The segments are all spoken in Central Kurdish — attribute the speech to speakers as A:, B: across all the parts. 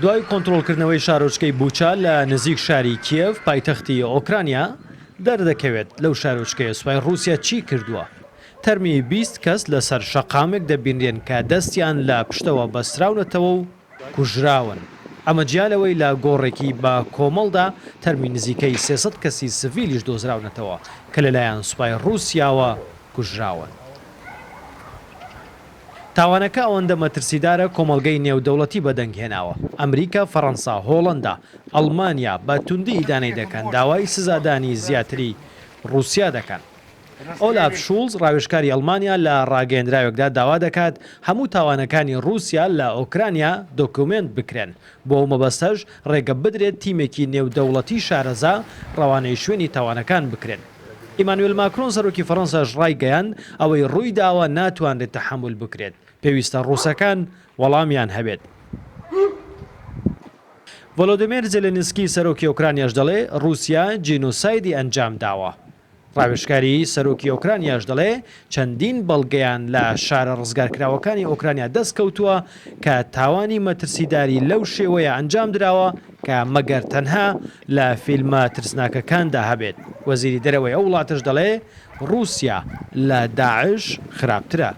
A: دوای کۆنتڕۆڵکردنەوەی شارۆچکەی بوچا لە نزیک شاری کیێڤ پایتەختی ئۆکرانیا دەردەکەوێت لەو شارۆچکەیە سوپای رووسیا چی کردووە؟ تەرمی 20 کەس لەسەر شەقامێک دەبینرێن کە دەستیان لە پشتەوە بەستراونەتەوە و کوژراون. ئەمە جیالەوەی لە گۆڕێکی بە کۆمەڵدا تەرمی نزیکەی 300 کەسی سڤیلیش دۆزراونەتەوە کە لەلایەن سوپای رووسیاوە کوژراون. تاوانەکە ئەوەندە مەترسیدارە کۆمەڵگەی نێودەوڵەتی بەدەنگهێناوە. ئەمریکا، فەڕەنسا، هۆڵەندا، ئەڵمانیا بە توندی ئیدانەی دەکەن داوای سزادانی زیاتری رووسیا دەکەن. ئۆلاف شولز ڕاوێژکاری ئەڵمانیا لە ڕاگەیەندراوێکدا داوا دەکات هەموو تاوانەکانی رووسیا لە ئۆکرانیا دۆکومنت بکرێن بۆ ئەو مەبەستەش ڕێگە بدرێت تیمێکی نێودەوڵەتی شارەزا ڕەوانەی شوێنی تاوانەکان بکرێن. ئیمانوێل ماکرۆن سەرۆکی فەڕەنساش ڕایگەیاند ئەوەی ڕووی داوە ناتوانرێت تەحەمل بکرێت. پێویستە ڕووسەکان وەڵامیان هەبێت. ڤۆلۆدیمیر زێلێنسکی سەرۆکی ئۆکرانیاش دەڵێ رووسیا جینۆسایدی ئەنجام داوە. ڕاوێژکاری سەرۆکی ئۆکرانیاش دەڵێ چەندین بەڵگەیان لە شارە ڕزگارکراوەکانی ئۆکرانیا دەست کەوتووە کە تاوانی مەترسیداری لەو شێوەیە ئەنجام درراوە کە مەگەر تەنها لە فیلمە ترسناکەکاندا هەبێت. وەزیری دەرەوەی ئەو وڵاتش دەڵێ رووسیا لە داعش خراپترە.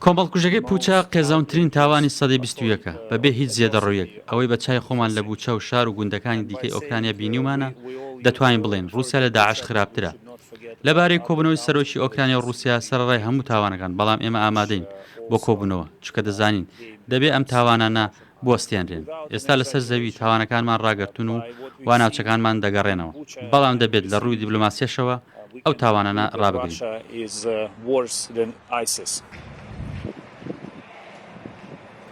B: کۆمەڵکوژەکەی پوچە قێزاونترین تاوانی سەدەی 21 بەبێ هیچ زیێدەڕوویەک ئەوەی بە چای خۆمان لە بوچە و شار و گوندەکانی دیکەی ئۆکرانیا بینیومانە دەتوانین بڵێن رووسیا لە داعش خراپترە. لەبارەی کۆبوونەوەی سەرۆکی ئۆکرانیا و رووسیا سەرڕای هەموو تاوانەکان، بەڵام ئێمە ئامادەین بۆ کۆبوونەوە چکە دەزانین دەبێ ئەم تاوانانە بوەستیانرێن. ئێستا لەسەر زەوی تاوانەکانمان ڕاگرتون و واناوچەکانمان دەگەڕێنەوە، بەڵام دەبێت لە ڕووی دیبلۆماسیەشەوە ئەو تاوانانە ڕابگرین.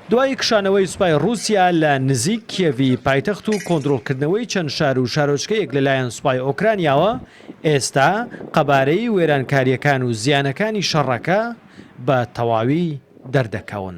A: دوای کشانەوەی سوپای رووسیا لە نزیک کیێڤی پایتەخت و کۆنتڕۆڵکردنەوەی چەند شار و شارۆچکەیەک لەلایەن سوپای ئۆکرانیاوە، ئێستا قەبارەی وێرانکاریەکان و زیانەکانی شەڕەکە بە تەواوی دەردەکەون.